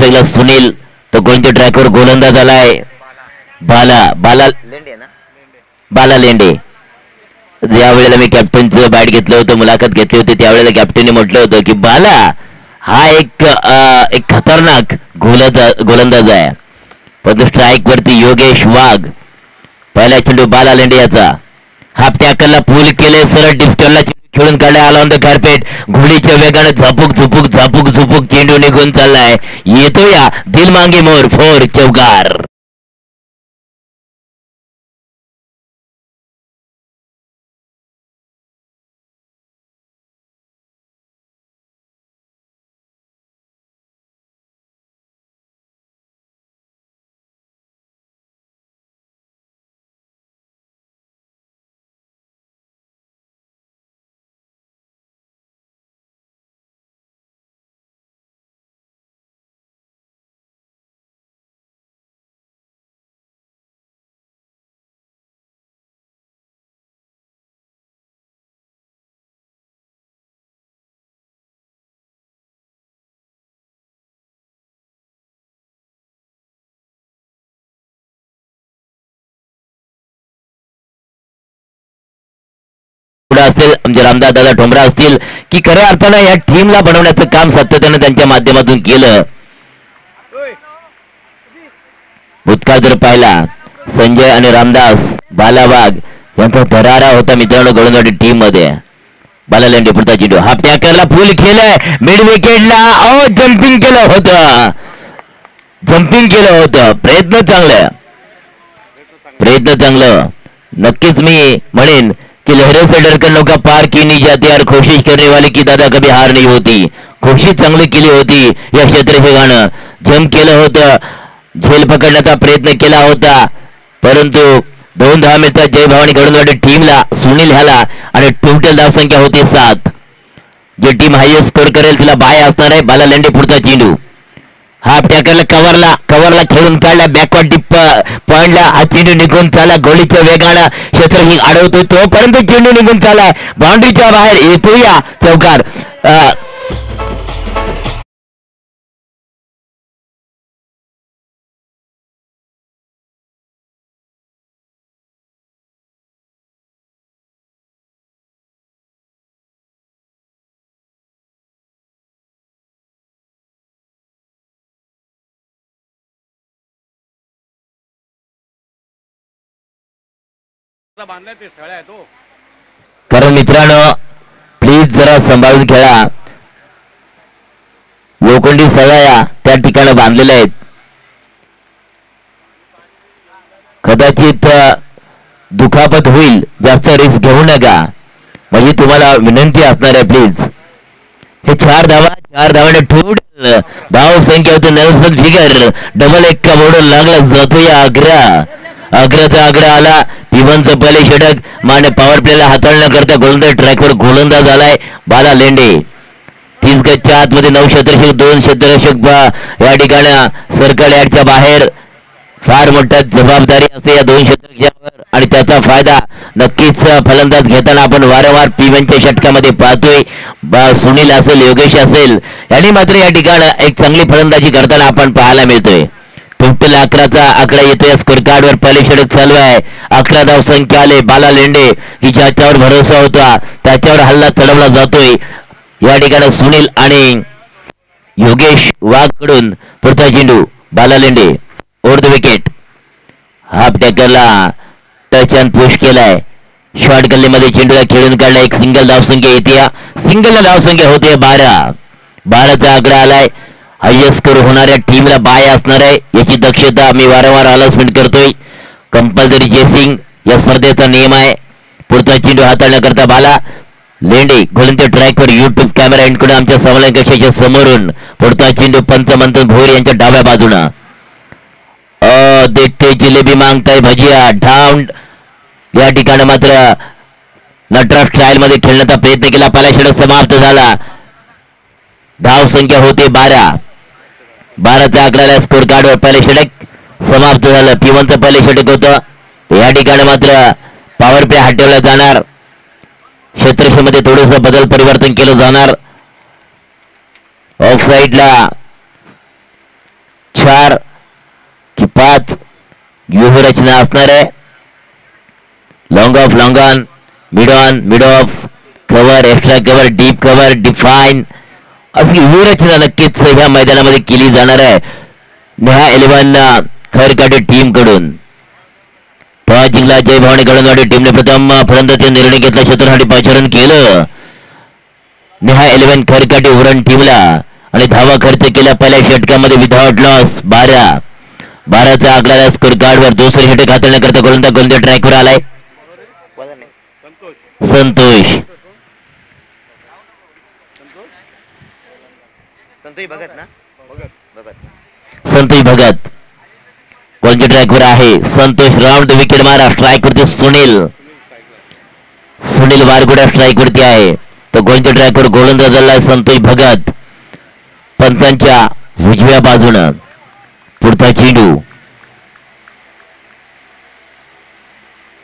साईडला सुनील, तो कोणत्या ट्रॅकवर गोलंदाज आलाय बाला बाला बाला लेंडे. ज्यावेळेला मी कॅप्टनचं बॅट घेतलं होतं, मुलाखत घेतली होती, त्यावेळेला कॅप्टनने म्हटलं होतं की बाला हा एक खतरनाक गोलंदाज आहे. परंतु स्ट्राईक वरती योगेश वाघ, पहिला चेंडू बाला लेंडे याचा, हाफ टॅकलला पूल केले, सरळ डिस्टलला खेळून काढला, आला ऑन द कार्पेट, घोडीच्या वेगाने झापूक झुपूक झापूक झुपूक चेंडू निघून चाललाय. येतो या दिल मांगे मोर फोर चौकार. असतील म्हणजे रामदास दादा ठोंबरा असतील की खऱ्या अर्थानं या टीमला बनवण्याचं काम सातत्यानं त्यांच्या माध्यमातून केलं. भूतकाळ जर पाहिला, संजय आणि रामदास बालाबाग यांचा दरारा होता मित्रांनो गोलंदाजी टीम मध्ये. बाला लेंडे पुढचा चेंडू, हाफ टॅकरला फुल केलंय, मिड विकेटला जम्पिंग केलं होतं, प्रयत्न चांगलं. नक्कीच मी म्हणेन कि लहरों से डरकर नौका पार की नहीं जाती और कोशिश करने वाले की दादा कभी हार नहीं होती. कोशिश चांगली केली होती या क्षेत्रफळानं, जम केलं होतं, झेल पकडण्याचा प्रयत्न केला होता, परंतु 2 धावा मिळतात जय भवानी गोलंदाजी टीमला, सुनील ह्याला, आणि टोटल धावसंख्या होती 7. जे टीम हायएस्ट स्कोर करेल तिला बाय असणार आहे. बाला लेंडे पुढचा चेंडू, हाफ टॅकरला कव्हरला खेळून काढला, बॅकवर्ड डिप पॉइंटला, हा चेंडू निघून चाला, गोळीच्या वेगानं क्षेत्रफळ अडवतो तो, परंतु चेंडू निघून चालाय, बाउंड्रीच्या बाहेर येतो या चौकार. कारण मित्रांनो प्लीज जरा सांभाळून खेळा. लोखंडी सळया त्या ठिकाणी बांधलेल्या आहेत, कदाचित दुखापत होईल, जास्त रिस्क घेऊ नका, म्हणजे तुम्हाला विनंती असणार आहे प्लीज. हे 4 धावाने टोटल धाव संख्या होती. नेल्सन फिगर डबल 1 का बोर्ड लागला जातो या आग्राचा आग्रा आला. पिवनचं पहिले षटक माने पॉवर प्लेला हाताळण्या करता गोलंदाज ट्रॅकवर गोलंदाज आलाय बाला लेंडे. 30 गजच्या आतमध्ये 9 क्षेत्ररक्षक 2 क्षेत्ररक्षक या ठिकाणी सर्कल यार्डच्या बाहेर. फार मोठा जबाबदारी असते या 2 क्षेत्ररक्षकांवर आणि त्याचा फायदा नक्कीच फलंदाज घेताना आपण वारंवार पिवनच्या षटकामध्ये पाहतोय. सुनील असेल, योगेश असेल, यांनी मात्र या ठिकाणी एक चांगली फलंदाजी करताना आपण पाहायला मिळतोय. टोटल 11चा आकडा येतोय स्कोर कार्डवर. पहिले षटक चालू आहे, 11 धाव संख्या आले. बाला लेंडे की ज्याच्यावर भरोसा होता त्याच्यावर हल्ला चढवला जातोय. या ठिकाणी सुनील आणि योगेश वाघ कडून पुढचा चेंडू, Bala Lende over the wicket, half टॅकरला टच अँड पुश केलाय, शॉर्ट गल्लीमध्ये चेंडूला खेळून काढला. एक सिंगल धावसंख्या येते, सिंगल धावसंख्या होते 12चा आकडा आलाय. हायएस्ट स्कोर होणाऱ्या टीमला बाय असणार आहे याची दक्षता मी वारंवार अनाउन्समेंट करतोय. कंपल्सरी चेसिंग या स्पर्धेचा नियम आहे. पुढचा चेंडू हाताळण्याकरता बाला लेंडे गोलंदाज ट्रॅकवर युट्यूब कॅमेरा इकडून आमच्या समन्वय कक्षाच्या समोरून पुढचा चेंडू पंच मंथन भोर यांच्या डाव्या बाजूनं. देखते जिलेबी मागताय भजिया डाऊन. या ठिकाणी मात्र नटराज स्टाईल मध्ये खेळण्याचा प्रयत्न केला, पहिला षटक समाप्त झाला. धाव संख्या होते 12चा आकड्याला स्कोर कार्डवर पहिले षटक समाप्त झालं. पिवनचं पहिले षटक होतं. या ठिकाणी मात्र पॉवर प्ले हटवला जाणार, क्षेत्रक्षेत्रामध्ये थोडंसं बदल परिवर्तन केलं जाणार. ऑफ साईडला 4 की 5 व्यूहरचना असणार आहे. Long of, long on, mid on, mid of, cover, extra cover, deep cover, define अशी व्यूहरचना नक्कीच ह्या मैदानामध्ये केली जाणार आहे नेहा 11 खरकाटे टीम कडून. टॉस जिंकला जय भवानी गळणवाडी टीमने. प्रथम फलंदाजीचा निर्णय घेतला, क्षेत्रसाठी पाचारण केलं नेहा 11 खरकाटे उरण टीमला आणि धावा खर्च केला पहिल्या षटकामध्ये विदाउट लॉस 12चा आकड्याला स्कोर कार्डवर. दुसरे षटक हाताळण्याकरता गोलंदाज ट्रॅकवर आलाय संतोष भगत कोणत्या ट्रॅकवर आहे. संतोष राऊंड द विकेट मारा. स्ट्राईक वरती सुनील वारगुडा स्ट्राईक वरती आहे. तर कोणत्या ट्रॅकवर गोलंदाजाला संतोष भगत. पंचांच्या उजव्या बाजूनं पुढचा चेंडू.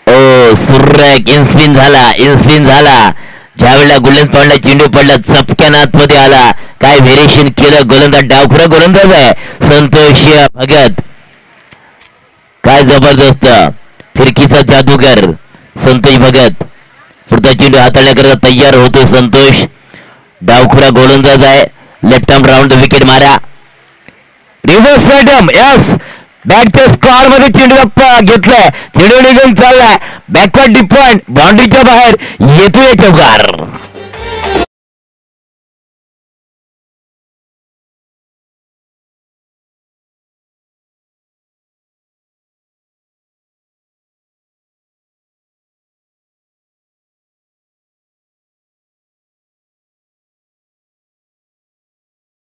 ओ सुर्रॅक इन्स्पिन झाला. ज्यावेळेला गोल्डन पॉइंटला चेंडू पडला चपक्यानं आतमध्ये आला. काय व्हेरिएशन केलं गोलंदाज. डावखुरा गोलंदाज आहे संतोष भगत. काय जबरदस्त फिरकीचा जादूगर संतोष भगत. पुढचा चेंडू हाताळण्याकरता तयार होतो संतोष. डावखुरा गोलंदाज आहे. लेफ्ट आर्म राऊंड विकेट मारा. रिव्हर्स साइडम यस बॅटच्या स्क्वेअर मध्ये चेंडू घेतलाय. चेंडू निघून चाललाय बॅकवर्ड डीप पॉइंट बाउंड्रीच्या बाहेर येतोय चौकार.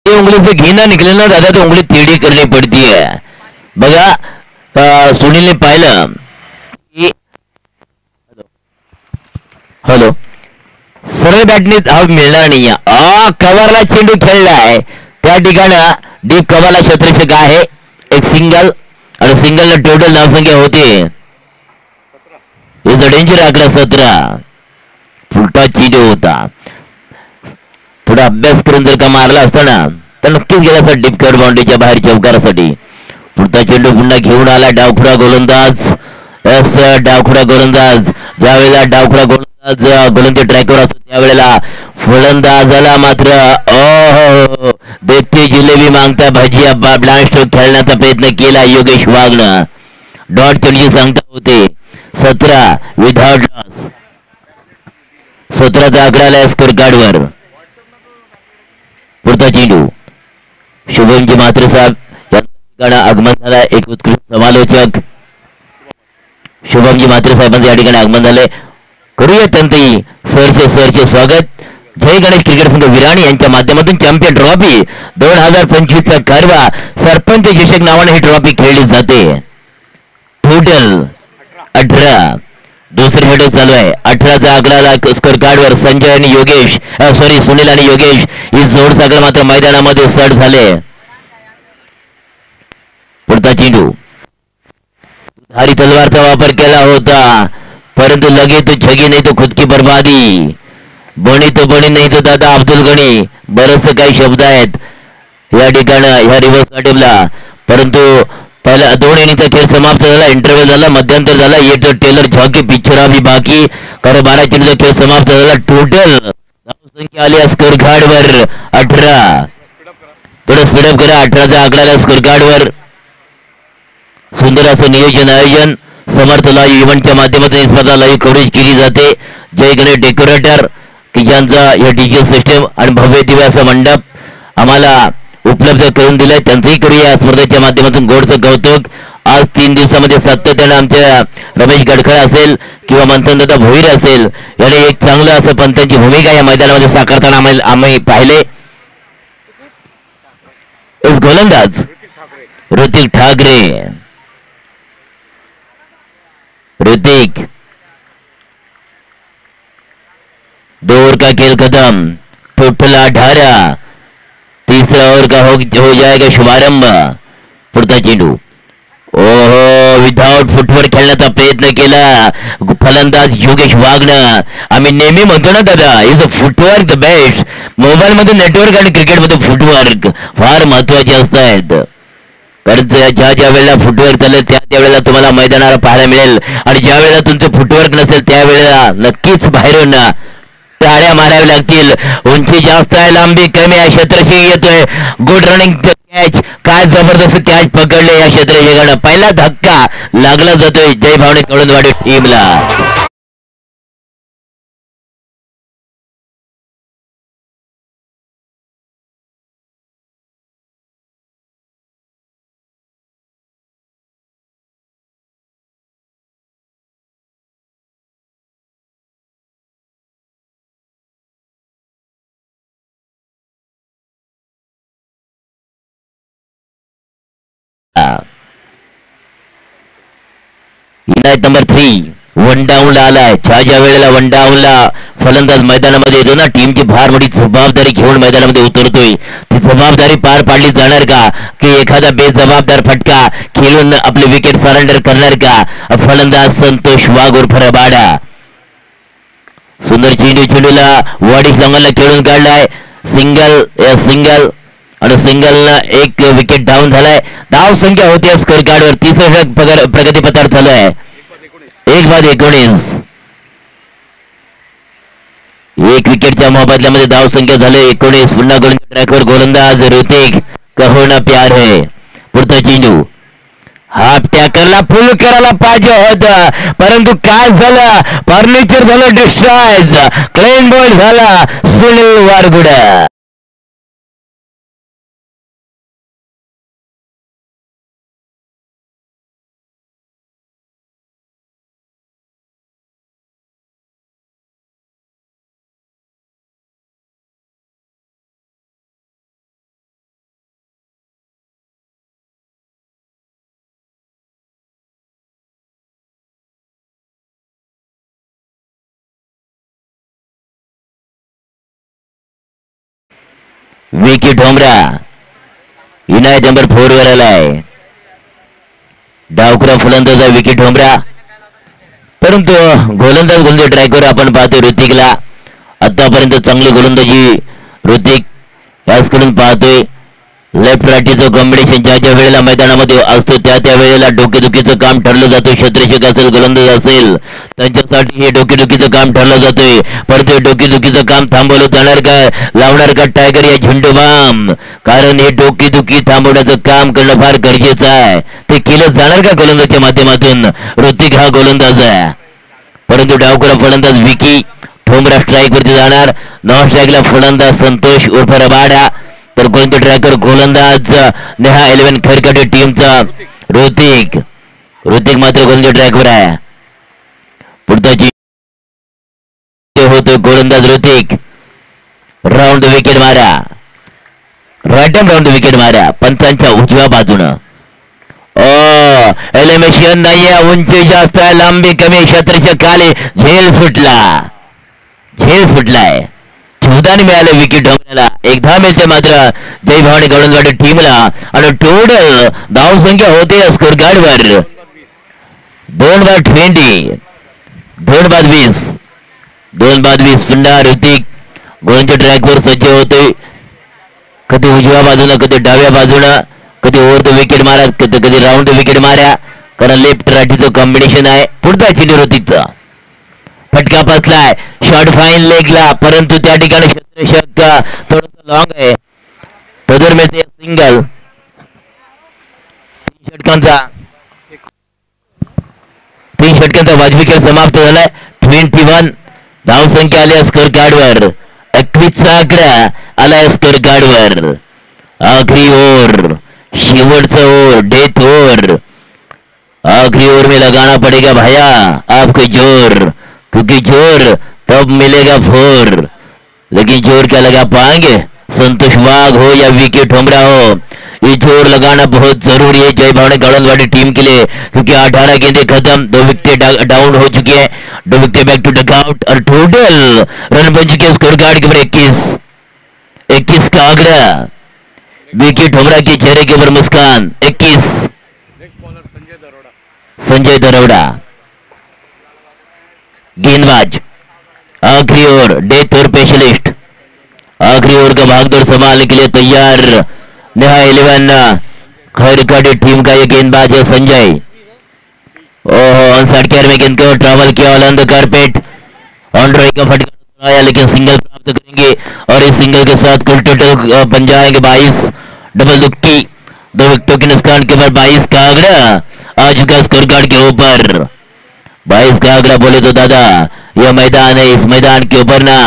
उंगली से घी ना निकले ना दादा तो उंगली टेढ़ी करनी पड़ती है. बघा सुनीलने पाहिलं. हॅलो सरळ बॅटने धाव मिळणार नाही. कव्हरला चेंडू खेळलाय त्या ठिकाणं डीप कव्हरला क्षेत्ररक्षक आहे. एक सिंगल आणि सिंगलला टोटल धावसंख्या होते. इज अ डेंजर आकडा 17. फुलटा चेंडू होता. थोडा अभ्यास करून जर का मारला असता ना तर नक्कीच गेला असता डीप कट बाउंड्रीच्या बाहेर चौकारासाठी. पुढचा चेंडू पुन्हा घेऊन आला डावखुरा गोलंदाज. डावखुरा गोलंदाज ज्यावेळेला डावखुरा गोलंदाज गोलंदाज ट्रॅकवर असतो त्यावेळेला फलंदाजाला मात्र ओहो देखते जिलेबी मागता भजिया ब्लाइंड स्ट्रोक खेळण्याचा प्रयत्न केला योगेश वाघनं. डॉट चेंडूची सांगता होते 17 विदाउट लॉस. 17चा आकड्याला स्कोर कार्डवर. पुढचा चेंडू शुभमजी मात्रे साहेब यांच्या आगमन झालं. एक उत्कृष्ट समालोचक शुभमजी मात्रे साहेबांचं या ठिकाणी आगमन झालंय. करूया त्यांचंही सरचे स्वागत. जय गणेश क्रिकेट संघ विराणी यांच्या माध्यमातून चॅम्पियन ट्रॉफी 2025चा कारवा सरपंच चषक नावाने ही ट्रॉफी खेळली जाते. टोटल 18. दुसरे षटक चालू आहे. 18चा आकड्याला स्कोर कार्डवर संजय आणि योगेश सुनील आणि योगेश ही जोड साखर मात्र मैदानामध्ये सट झाले. पुढचा चेंडू धारी तलवारचा वापर केला होता परंतु लगे तो छगी नाही तो खुद की बर्बादी. बणी तो बणी नाही तो दादा अब्दुल गणी. बरंच काही शब्द आहेत या ठिकाणी ह्या रिव्हर्स टेबला. परंतु पहिला 2 इनिंगचा खेळ समाप्त झाला. इंटरव्हल झाला. मध्यंतर झाला. येत टेलर झॉकी पिक्चर अभी बाकी. कारण 12 चेंडूचा खेळ समाप्त झाला. टोटल धावसंख्या आली स्कोर कार्डवर 18. थोडं स्पीडअप करा. 18चा आकड्याला स्कोर कार्डवर. सुंदर असं नियोजन आयोजन समर्थ लाईव्ह इव्हेंटच्या माध्यमातून स्पर्धा लाईव्ह कव्हरेज केली जाते. जय गणेश डेकोरेटर की ज्यांचा या डीजे सिस्टम आणि भव्य दिव्य असं मंडप आम्हाला उपलब्ध करून दिलाय त्यांचंही करूया स्पर्धेच्या माध्यमातून गोडचं कौतुक. आज 3 दिवसामध्ये सातत्यानं आमच्या रमेश गडखळ असेल किंवा मंथनदादा भोईर असेल याने एक चांगलं असं पंतांची भूमिका या मैदानामध्ये साकारताना आम्ही पाहिले. गोलंदाज ऋतिक ठाकरे. ऋतिक 2 ओवर का खेल खत्म. टोटल 18. तीसरा ओवर का हो जाएगा शुभारंभ. पुढचा चेंडू ओहो विदाउट फुटवर खेळण्याचा प्रयत्न केला फलंदाज योगेश वाघनं. आम्ही नेहमी म्हणतो ना दादा is a footwork the best. Mobile मध्ये नेटवर्क आणि क्रिकेट मध्ये फुटवर्क फार महत्वाचे असतात. कारण ज्या ज्या वेळेला फुटवर्क चालेल त्या वेळेला तुम्हाला मैदानाला पाहायला मिळेल आणि ज्या वेळेला तुमचं फुटवर्क नसेल त्यावेळेला नक्कीच बाहेरून टाळ्या माराव्या लागतील. उंची जास्त आहे, लांबी कमी आहे, क्षेत्रशी येतोय. गुड रनिंग कॅच, काय जबरदस्त कॅच पकडले या क्षेत्रशीकडे. पहिला धक्का लागला जातोय जय भावने कळंदवाडी टीमला. इनायत नंबर 3 वन डाऊनला आलाय. ज्या वेळेला वन डाऊनला फलंदाज मैदानामध्ये येतो ना, टीमची फार मोठी जबाबदारी घेऊन मैदानामध्ये उतरतोय. ती जबाबदारी पार पाडली जाणार का, की एखादा बेजबाबदार फटका खेळून आपली विकेट सरेंडर करणार का फलंदाज संतोष वाघ उर्फ रबाडा. सुंदर चेंडूला वाडीस लॉंगनला खेळून काढलाय. सिंगल आणि सिंगल एक विकेट डाऊन झालाय. धाव संख्या होती स्कोर कार्डवर. तिसरं प्रगती पथार चालू आहे. 1/19. एक विकेटच्या मोबदल्यामध्ये धाव संख्या झाले 19. पुन्हा गोलंदाज ट्रॅकवर गोलंदाज ऋतिक कहोना प्यार है. पुढचा चेंडू हाफ टॅकरला फुल करायला पाहिजे होतं, परंतु काय झालं, फर्निचर झालं डिस्ट्रॉयज. क्लीन बॉल झाला सुनील वारगुडा. विकी ठोंबरा इनायत नंबर 4 वर आलाय. डावखुरा फलंदाज विकी ठोंबरा, परंतु गोलंदाज ट्रॅकवर आपण पाहतोय ऋतिकला. आतापर्यंत चांगली गोलंदाजी ऋतिक याचकडून पाहतोय. लेफ्ट राईटचं कॉम्बिनेशन ज्या वेळेला मैदानामध्ये असतो त्या वेळेला डोकेदुखीचं काम ठरलं जातं. क्षेत्ररक्षक असेल, गोलंदाज असेल, त्यांच्यासाठी हे डोकेदुखीचं काम ठरलं जातोय. परंतु हे डोकेदुखीचं काम थांबवलं जाणार का, लावणार का टायगर या झेंडू बाम, कारण हे डोकेदुखी थांबवण्याचं काम करणं फार गरजेचं आहे. ते केलं जाणार का गोलंदाजच्या माध्यमातून. ऋतिक हा गोलंदाज आहे, परंतु डावखुरा फलंदाज विकी ठोंबरा स्ट्राईक वरती जाणार. नॉन स्ट्राईकला फलंदाज संतोष उर्फ रबाडा, तर कोणते ट्रॅकर गोलंदाज नेहा 11 खरकटे टीमचा ऋतिक मात्र कोणत्या ट्रॅकवर आहे. पुढचा होतो गोलंदाज ऋतिक. राऊंड विकेट मारा, राईट राऊंड विकेट मारा पंचांच्या उजव्या बाजूनं. एलिमिनेशन नाहीये, उंची जास्त आहे, लांबी कमी, क्षेत्रच्या खाली झेल सुटलाय. 14 मिळाले विकेट ठोंबऱ्याला. 1 मिळते मात्र जय भवानी गवळणवाडी टीमला आणि टोटल धाव संख्या होते स्कोर कार्डवर 2/20. 2/20. पुन्हा ऋतिक गोलंदाज ट्रॅकवर सज्ज होतोय. कधी उजव्या बाजूला, कधी डाव्या बाजूला, कधी ओव्हर द विकेट मारा, कधी राऊंड द विकेट मारा, कारण लेफ्ट राईटचं कॉम्बिनेशन आहे. पुढचा चेंडू ऋतिकचा फटका बसलाय शॉर्ट फाईन लेगला, परंतु त्या ठिकाणी क्षेत्ररक्षक थोडंसं लॉंग आहे. पदर मिळते सिंगल. 3 षटकांचा वाजवी खेळ समाप्त झालाय. 21 धाव संख्या आली स्कोर कार्डवर. 21चा आकडा आलाय स्कोर कार्डवर. आखरी ओव्हर, शेवटचा ओव्हर, डेथ ओव्हर. आखरी ओव्हर में लगाना पड़ेगा भैया आपको जोर, क्योंकि जोर तब मिलेगा 4, लेकिन जोर क्या लगा पाएंगे. संतोष वाघ हो या विकी ठोंबरा हो, ये जोर लगाना बहुत जरूरी है जय भावनी गवळणवाडी टीम के लिए, क्योंकि 18 गेंदे खत्म, 2 विकेट डाउन हो चुकी है. 2 विकेट बैक टू डगआउट और टोटल रन बन चुके स्कोर कार्ड के ऊपर 21 का आंकड़ा. विकी ठोंबरा के चेहरे के ऊपर मुस्कान. 21 संजय दरोड़ा गेंदबाज. आखिरी ओवर डेथ ओवर स्पेशलिस्ट. आखिरी ओवर का भागदौड़ संभालने के लिए तैयार नेहा 11 खैर कड़ी टीम का ये गेंदबाज है संजय। ओहो ऑनसाइड केयर में गेंद को ट्रैवल किया on the carpet, on drive का फटका आया लेकिन सिंगल प्राप्त करेंगे और इस सिंगल के साथ कुल टोटल बन जाएंगे 22 डबल दुक्की। 2 विकेटों के नुकसान के बाद 22 का आंकड़ा आ चुका स्कोर कार्ड के ऊपर। 22 का आंकड़ा बोले तो दादा यह मैदान है, इस मैदान के ऊपर ना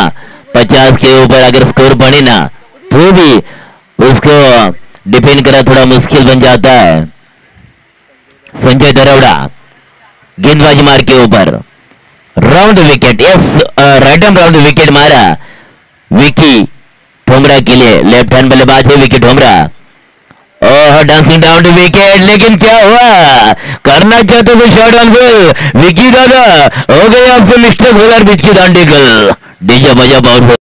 50 के ऊपर अगर स्कोर बने ना तो भी उसको डिफेंड करना थोड़ा मुश्किल बन जाता है। संजय दरोड़ा गेंदबाजी मार के ऊपर round wicket, yes right hand round wicket मारा विकी ठोमरा के लिए। लेफ्ट हैंड बल्लेबाज है विकी ठोमरा। ओह डांसिंग डाउन टू विकेट, लेकिन क्या हुआ, करना चाहते थे शॉट ऑन गोल। विकी दादा हो गए आपसे मिस्टेक, बॉलर बीच की दांडी गल डीजे बजा बाउट।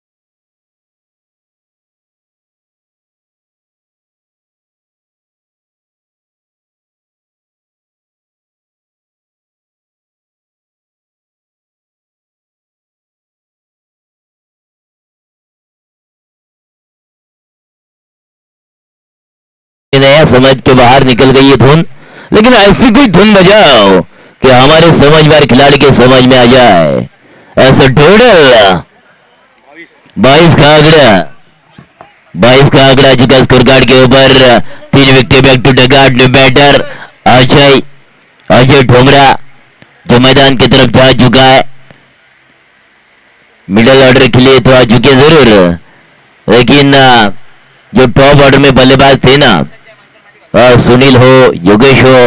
नया समझ के बाहर निकल गई ये धुन, लेकिन ऐसी कोई धुन बजाओ कि हमारे समझदार खिलाड़ी के समझ में आ जाए। ऐसे टोटल 22 का आंकड़ा, 22 का आंकड़ा चुका स्कोर कार्ड के ऊपर। 3 wicket back to dugout new batter Ajay Thomra जो मैदान की तरफ जा चुका है। मिडिल ऑर्डर के लिए तो आ चुके जरूर, लेकिन जो टॉप ऑर्डर में बल्लेबाज थे ना, सुनील हो योगेश हो,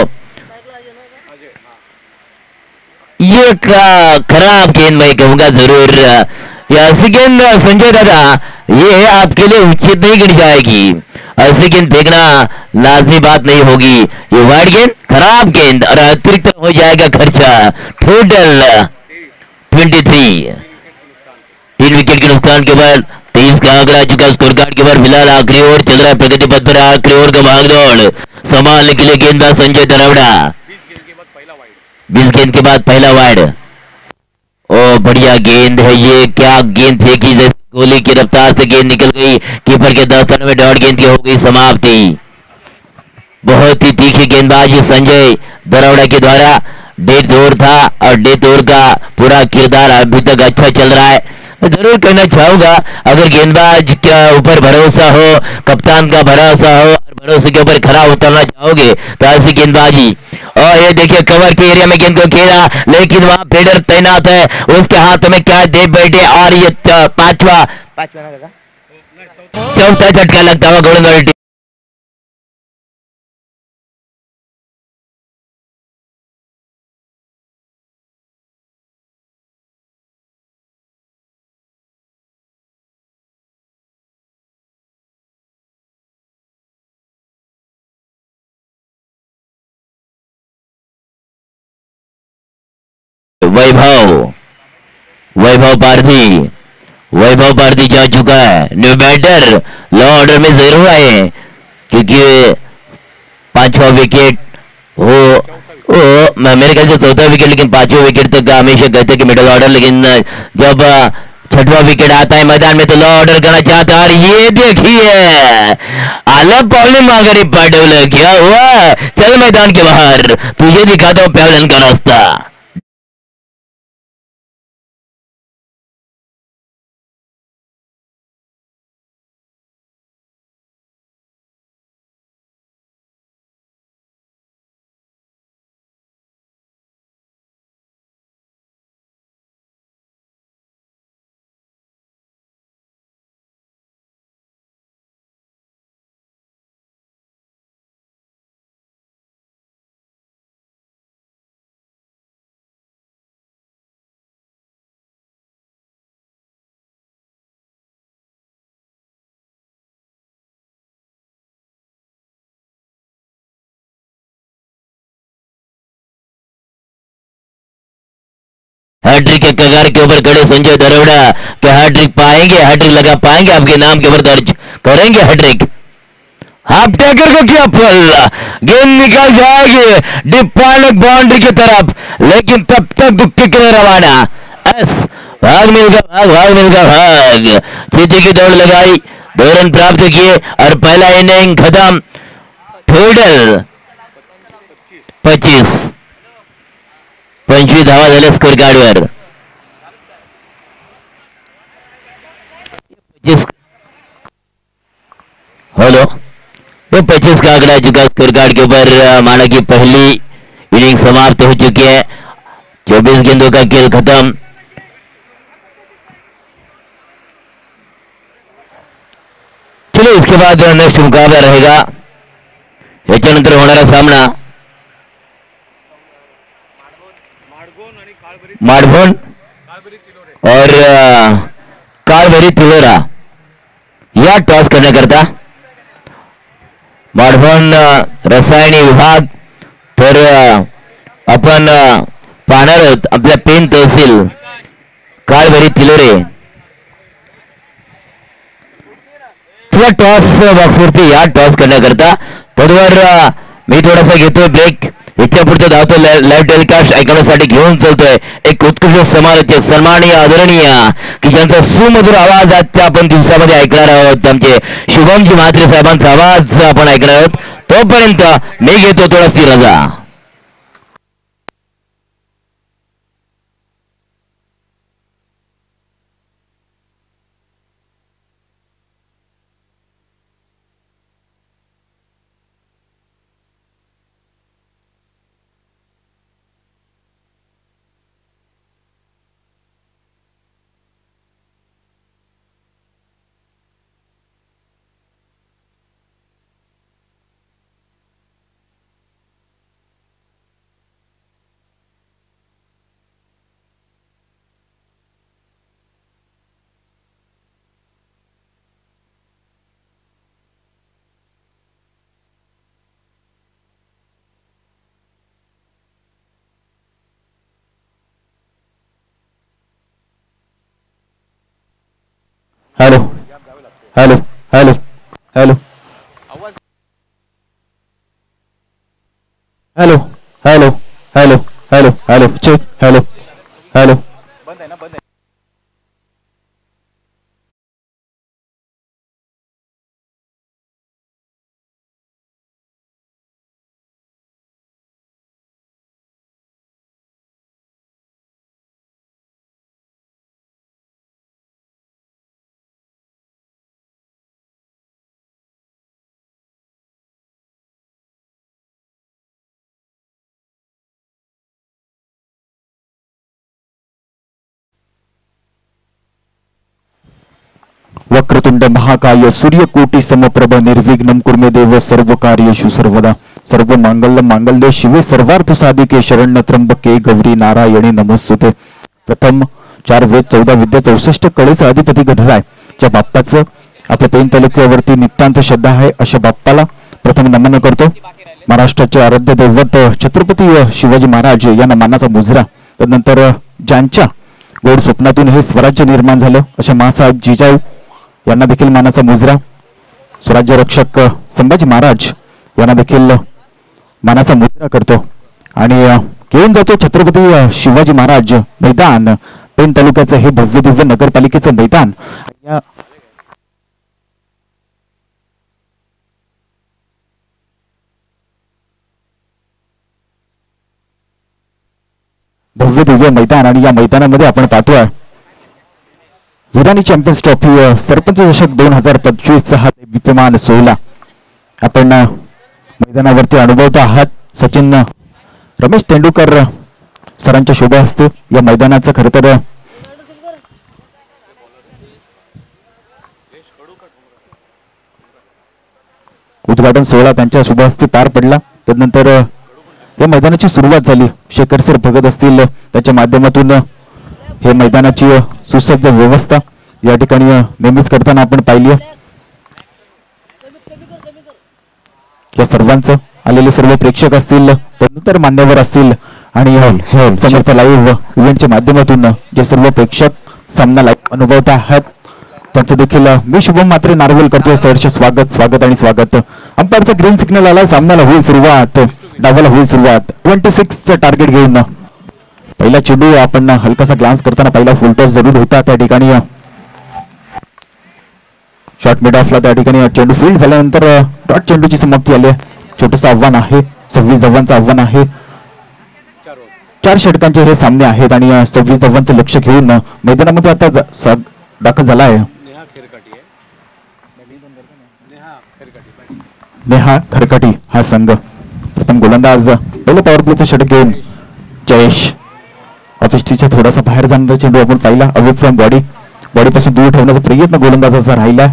ये खराब गेंद मैं कहूंगा जरूर। ऐसी गेंद संजय दादा ये आपके लिए उचित नहीं गिर जाएगी, ऐसी गेंद फेंकना लाजमी बात नहीं होगी। ये वाइड गेंद खराब गेंद और अतिरिक्त हो जाएगा खर्चा। टोटल 23, 3 विकेट के नुकसान के बाद 23 का आंकड़ा चुका स्कोर कार्ड के बाद। फिलहाल आखिरी ओवर चल रहा है, प्रगति पथ पर आखिरी ओवर का भागदौड़ संभालने के लिए गेंदबाज संजय दरोड़ा। 20 गेंद के बाद पहला वाइड। ओ बढ़िया गेंद है ये, क्या गेंद फेंकी, जैसे गोली की रफ्तार से गेंद निकल गई कीपर के दस्तन में, डॉट गेंद की हो गई समाप्ति। बहुत ही तीखी गेंदबाजी संजय दरोड़ा के द्वारा। डेथ ओवर था और डेथ ओवर का पूरा किरदार अभी तक अच्छा चल रहा है। मैं जरूर कहना चाहूंगा अगर गेंदबाज के ऊपर भरोसा हो, कप्तान का भरोसा हो और भरोसे के ऊपर खरा उतरना चाहोगे तो ऐसी गेंदबाजी। और ये देखिए कवर के एरिया में गेंद को खेला, लेकिन वहां फील्डर तैनात है, उसके हाथ में क्या दे बैठे और ये पांचवा चौथा झटका लगता हुआ गोल्डन। वैभव पारधी जा चुका है, न्यू बैटर लॉ ऑर्डर में जरूर आए क्योंकि 5वां विकेट हो मेरे ख्याल से 4था विकेट, लेकिन 5वें विकेट तक हमेशा कहते कि मिडिल ऑर्डर, लेकिन जब 6वां विकेट आता है मैदान में तो लॉ ऑर्डर करना चाहता है। और ये देखिए आला पॉलिंग मांगरी पाडवल, क्या हुआ, चल मैदान के बाहर, तुझे दिखाता हूं पैवलन का रास्ता। हैट्रिक के कगार के ऊपर खड़े संजय दरोड़ा, क्या हैट्रिक पाएंगे, हैट्रिक लगा पाएंगे, आपके नाम के ऊपर दर्ज करेंगे हैट्रिक। हाफ टैकर को क्या पल, गेंद निकल जाएगी डिपार्ट बाउंड्री की तरफ, लेकिन तब तक दुक्के के लिए रवाना। एस भाग मिलगा भाग मिलगा भाग, चीटी की दौड़ लगाई, 2 रन प्राप्त किए और पहला इनिंग खत्म। टोटल 25 धावा झाल्या स्कोर कार्डवर. 25 हेलो ये 25 का आंकड़ा चुका स्कोर कार्ड के ऊपर. माना कि पहली इनिंग समाप्त हो चुकी है. 24 गेंदों का खेल खत्म. चलो इसके बाद नेक्स्ट मुकाबला रहेगा. याच्यानंतर होणारा सामना माडभोन और काळभरी तिलोरा या टॉस करण्याकरता. माडभोन रसायने विभाग तर आपण पाहणार आहोत आपल्या पेन तहसील काळभरी तिलोरे. तुला टॉस बॉक्सवरती या टॉस करण्याकरता. तोवर मी थोडासा घेतोय ब्रेक. इथल्या पुढच्या धावतो लाईव्ह टेलिकास्ट ऐकण्यासाठी घेऊन चलतोय एक उत्कृष्ट समालोचक सन्माननीय आदरणीय की ज्यांचा सुमधुर आवाज आजच्या आपण दिवसामध्ये ऐकणार आहोत. आमचे शुभमजी म्हात्रे साहेबांचा आवाज आपण ऐकणार आहोत. तोपर्यंत मी घेतो थोडीशी रजा. Hello hello hello hello hello hello hello hello hello check hello hello बंद आहे ना बंद आहे. वक्रतुंड महाकाय सूर्यकोटी समप्रभ निर्विघ्नं कुर्मे देव सर्व कार्येषु सर्वदा. सर्व मांगल्य मांगल्ये शिवे सर्वार्थ साधिके शरण्य त्र्यंबके गौरी नारायणी नमस्तुते. प्रथम 4 वेद 14 विद्या 64 कळेचा अधिपती घडलाय ज्या बाप्पाचं आपल्या पेन तालुक्यावरती नितांत श्रद्धा आहे अशा बाप्पाला प्रथम नमन करतो. महाराष्ट्राचे आराध्य दैवत छत्रपती शिवाजी महाराज यांना मानाचा मुजरा. त्यानंतर ज्यांच्या गोड स्वप्नातून हे स्वराज्य निर्माण झालं अशा मासाहेब जिजाऊ यांना देखील मानाचा मुजरा. स्वराज्य रक्षक संभाजी महाराज यांना देखील मानाचा मुजरा करतो आणि घेऊन जातो छत्रपती शिवाजी महाराज मैदान. पेन तालुक्याचं हे भव्य दिव्य नगरपालिकेचं मैदान. भव्य दिव्य मैदान आणि या मैदानामध्ये आपण पाहतोय विराणी चॅम्पियन्स ट्रॉफी सरपंच चषक 2025 हा विद्यमान सोहळा आपण मैदानावरती अनुभवत आहात. सचिन रमेश तेंडुलकर सरांच्या शोभा हस्ते या मैदानाचं खरं तर उद्घाटन सोहळा त्यांच्या शुभ हस्ते पार पडला. त्यानंतर या मैदानाची सुरुवात झाली. शेखर सर भगत असतील त्याच्या माध्यमातून हे मैदानाची सुसज्ज व्यवस्था या ठिकाणी नेहमीच करताना आपण पाहिली. या सर्वांचं आलेले सर्व प्रेक्षक असतील त्यानंतर मान्यवर असतील आणि समर्थ लाईव्ह इव्हेंटच्या माध्यमातून जे सर्व प्रेक्षक सामना लाईव्ह अनुभवत आहेत त्यांचं देखील मी शुभम म्हात्रे नारवल करतोय सहर्ष स्वागत स्वागत आणि स्वागत. अंपायरचा ग्रीन सिग्नल आला. सामन्याला होईल सुरुवात. डावाला होईल सुरुवात. 26चं टार्गेट घेऊन पहिला चेंडू आपण हलकासा ग्लान्स करताना पहिला फुलटॉस जरूर होता. त्या ठिकाणी शॉर्ट मिड ऑफला त्या ठिकाणी चेंडू फील्ड झाल्यानंतर डॉट चेंडूची समाप्ती आली. छोटंसं आव्हान आहे. 26 धावांचं आव्हान आहे. 4 षटकांचे हे सामने आहेत आणि 26 धावांचं लक्ष घेऊन मैदानामध्ये आता दाखल झाला आहे नेहा खरकाटी हा संघ. प्रथम गोलंदाज पहिल्या पॉवर प्लेचं षटक घेऊन जयेश ऑफिसटीच्या थोडासा बाहेर जाणारा चेंडू आपण पाहिला. अवे फ्रॉम बॉडीपासून दूर ठेवण्याचा प्रयत्न गोलंदाजाचा राहिला.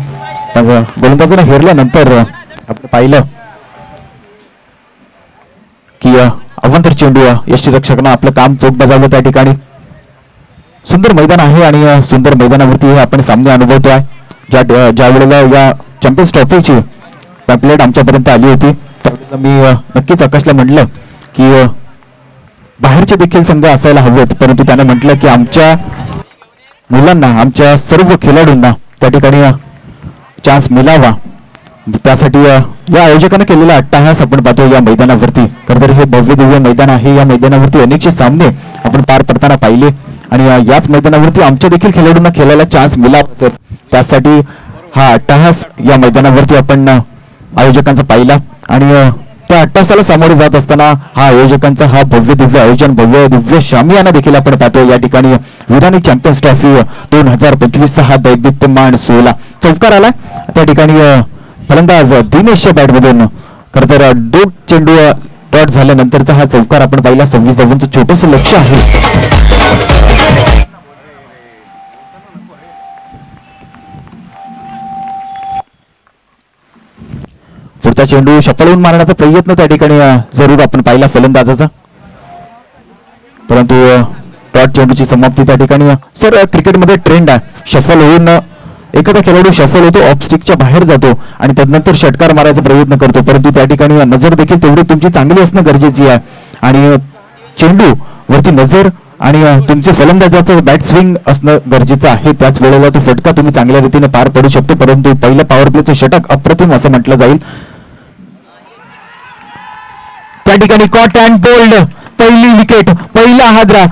गोलंदाजाने हेरल्यानंतर आपण पाहिलं की अवांतर चेंडू यष्टीरक्षकांना आपलं काम चोख बजावलं त्या ठिकाणी. सुंदर मैदान आहे आणि सुंदर मैदानावरती आपण सामने अनुभवतो आहे. ज्या वेळेला या चॅम्पियन्स ट्रॉफीची पॅम्पलेट आमच्यापर्यंत आली होती त्यावेळेला मी नक्कीच आकाशला म्हटलं की बाहेरचे देखील संघ असायला हवेत, परंतु त्याने म्हटलं की आमच्या मुलांना आमच्या सर्व खेळाडूंना त्या ठिकाणी चान्स मिळावा. त्यासाठी या आयोजकांनी केलेला अट्टाहास आपण पाहतो या मैदानावरती. खरं तर हे भव्य दिव्य मैदान आहे. या मैदानावरती अनेकशे सामने आपण पार पडताना पाहिले आणि याच मैदानावरती आमच्या देखील खेळाडूंना खेळायला चान्स मिळावा असेल त्यासाठी हा अट्टाहास या मैदानावरती आपण आयोजकांचा पाहिला आणि त्या अट्टाहासाला सामोरे जात असताना हा आयोजकांचा हा भव्य दिव्य आयोजन भव्य दिव्य शामियाना देखील आपण पाहतो. या ठिकाणी विरानी चॅम्पियन्स ट्रॉफी 2025 हा दैदिप्यमान सोहळा चौकार आला. त्या ठिकाणी फलंदाज दिनेशच्या बॅटमधून खरं तर चेंडू डॉट झाल्यानंतरचा हा चौकार आपण पाहिला. 26 धावांचं छोटंसं लक्ष आहे. पुढचा चेंडू शपळून मारण्याचा प्रयत्न त्या ठिकाणी जरूर आपण पाहिला फलंदाजाचा, परंतु डॉट चेंडूची समाप्ती त्या ठिकाणी. सर क्रिकेटमध्ये ट्रेंड आहे, शफल होऊन एखादा खेळाडू शफल होतो, ऑफस्टिकच्या बाहेर जातो आणि त्यानंतर षटकार मारायचा प्रयत्न करतो, परंतु त्या ठिकाणी नजर देखील तेवढी तुमची चांगली असणं गरजेची आहे आणि चेंडू वरती नजर आणि तुमचे फलंदाजाचं बॅट स्विंग असणं गरजेचं आहे. त्याच वेळेला तो फटका तुम्ही चांगल्या रीतीने पार पडू शकतो. परंतु पहिलं पॉवर प्लेचं षटक अप्रतिम असं म्हटलं जाईल. त्या ठिकाणी कॉट अँड बोल्ड पहिली विकेट, पहिला हादरा.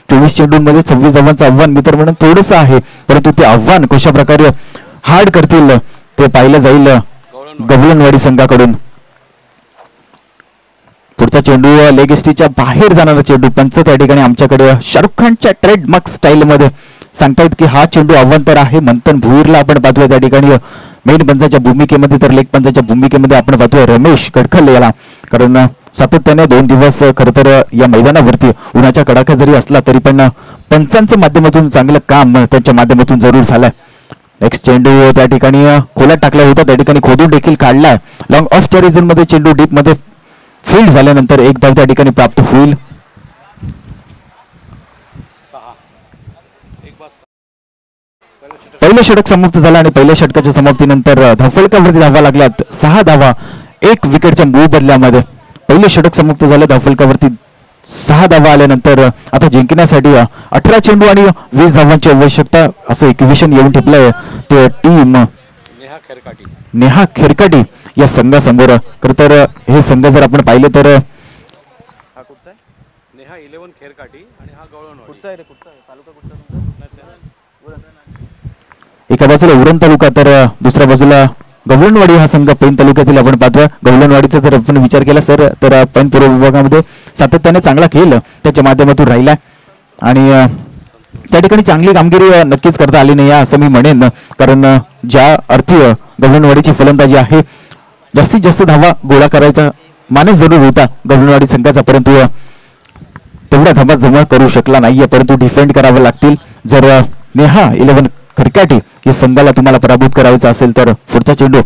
चोवीस चेंडूंमध्ये 26 धावांचं आव्हान मी तर म्हणून थोडंसं आहे, परंतु ते आव्हान कशा प्रकारे हार्ड करतील ते पाहिलं जाईल गवळणवाडी संघाकडून. पुढचा चेंडू लेग एस्टीच्या बाहेर जाणारा चेंडू. पंच त्या ठिकाणी आमच्याकडे शाहरुख खानच्या ट्रेडमार्क स्टाईल मध्ये सांगतायत की हा चेंडू आव्हानपर आहे. मंथन भुईरला आपण पाहतोय त्या ठिकाणी मेन पंचाच्या भूमिकेमध्ये, तर लेग पंचाच्या भूमिकेमध्ये आपण पाहतोय रमेश कडखल याला. कारण सातत्याने 2 दिवस खरं तर या मैदानावरती उन्हाच्या कडाका जरी असला तरी पण पंचांच्या माध्यमातून चांगलं काम त्यांच्या माध्यमातून जरूर झालंय. नेक्स्ट चेंडू त्या ठिकाणी खोलात टाकला होता, त्या ठिकाणी खोदून देखील काढलाय. लॉंग ऑफच्या रिझन मध्ये चेंडू डीप मध्ये फील्ड झाल्यानंतर एक धाव त्या ठिकाणी प्राप्त होईल. पहिलं षटक समाप्त झालं आणि पहिल्या षटकाच्या समाप्तीनंतर धावफलकावरती धावा लागल्यात 6 धावा 1 विकेटच्या मूळ बदल्यामध्ये. पहिलं षटक समाप्त झालं, धावफलकावरती 6 धावा आल्यानंतर आता जिंकण्यासाठी 18 चेंडू आणि 20 धावांची आवश्यकता असं इक्वेशन येऊन ठेपलंय ते टीम नेहा खेरकाटी या संघासमोर. खरं तर हे संघ जर आपण पाहिले तर एका बाजूला उरण तालुका तर दुसऱ्या बाजूला गवळणवाडी हा संघ पैन तालुक्यातील आपण पाहतोय. गवळणवाडीचा जर आपण विचार केला सर तर पैन पूर्व विभागामध्ये सातत्याने चांगला खेळ त्याच्या माध्यमातून राहिला आणि त्या ठिकाणी चांगली कामगिरी नक्कीच करता आली नाही असं मी म्हणेन, कारण ज्या अर्थी गवळणवाडीची फलंदाजी आहे, जास्तीत जास्त धावा गोळा करायचा मानस जरूर होता गवळणवाडी संघाचा, परंतु तेवढा धावा जमा करू शकला नाहीये. परंतु डिफेंड करावं लागतील जर नेहा 11 खरकाटे या संघाला तुम्हाला पराभूत करायचा असेल तर. पुढचा चेंडू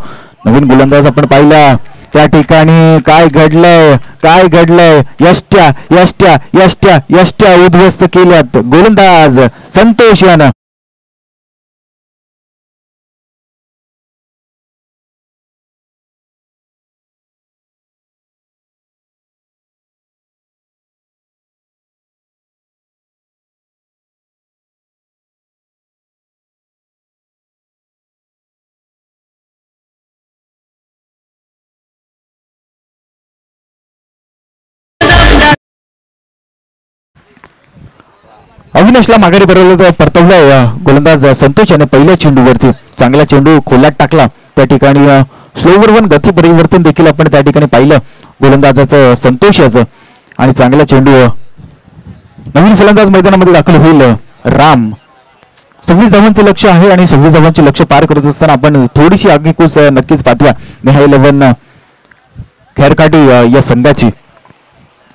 नवीन गोलंदाज आपण पाहिला, त्या ठिकाणी काय घडलंय यष्ट्या यष्ट्या यष्ट्या यष्ट्या उद्ध्वस्त केल्यात गोलंदाज संतोष यानं. अविनाशला माघारी परतवलं गोलंदाज संतोष याने पहिल्या चेंडूवरती. चांगला चेंडू खोलात टाकला, त्या ठिकाणी स्लोवर वन गती परिवर्तन देखील आपण त्या ठिकाणी पाहिलं गोलंदाजाचं संतोष याचं. आणि चांगला चेंडू नवीन फलंदाज मैदानामध्ये दाखल होईल राम. 26 धावांचं लक्ष आहे आणि 26 धावांचे लक्ष पार करत असताना आपण थोडीशी आगीकूस नक्कीच पाहतोय नेहा 11 खैरकाटी या संघाची.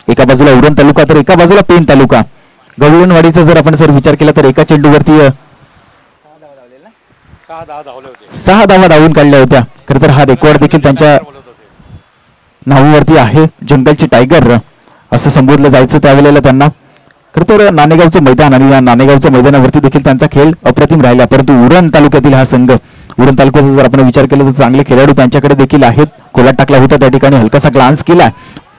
एका बाजूला उरण तालुका तर एका बाजूला पेन तालुका. गवळणवाडीचा जर आपण विचार केला तर एका चेंडूवरती 6 धावा धावून काढल्या होत्या. खरं तर हा रेकॉर्ड देखील त्यांच्या नावावरती आहे. जंगलची टायगर असं संबोधलं जायचं त्यावेळेला त्यांना. खरं तर नाणेगावचं मैदान आणि या नाणेगावच्या मैदानावरती देखील त्यांचा खेळ अप्रतिम राहिला. परंतु उरण तालुक्यातील हा संघ, उरण तालुक्याचा जर आपण विचार केला तर चांगले खेळाडू त्यांच्याकडे देखील आहेत. खोलात टाकला होता, त्या ठिकाणी हलकासा ग्लान्स केला,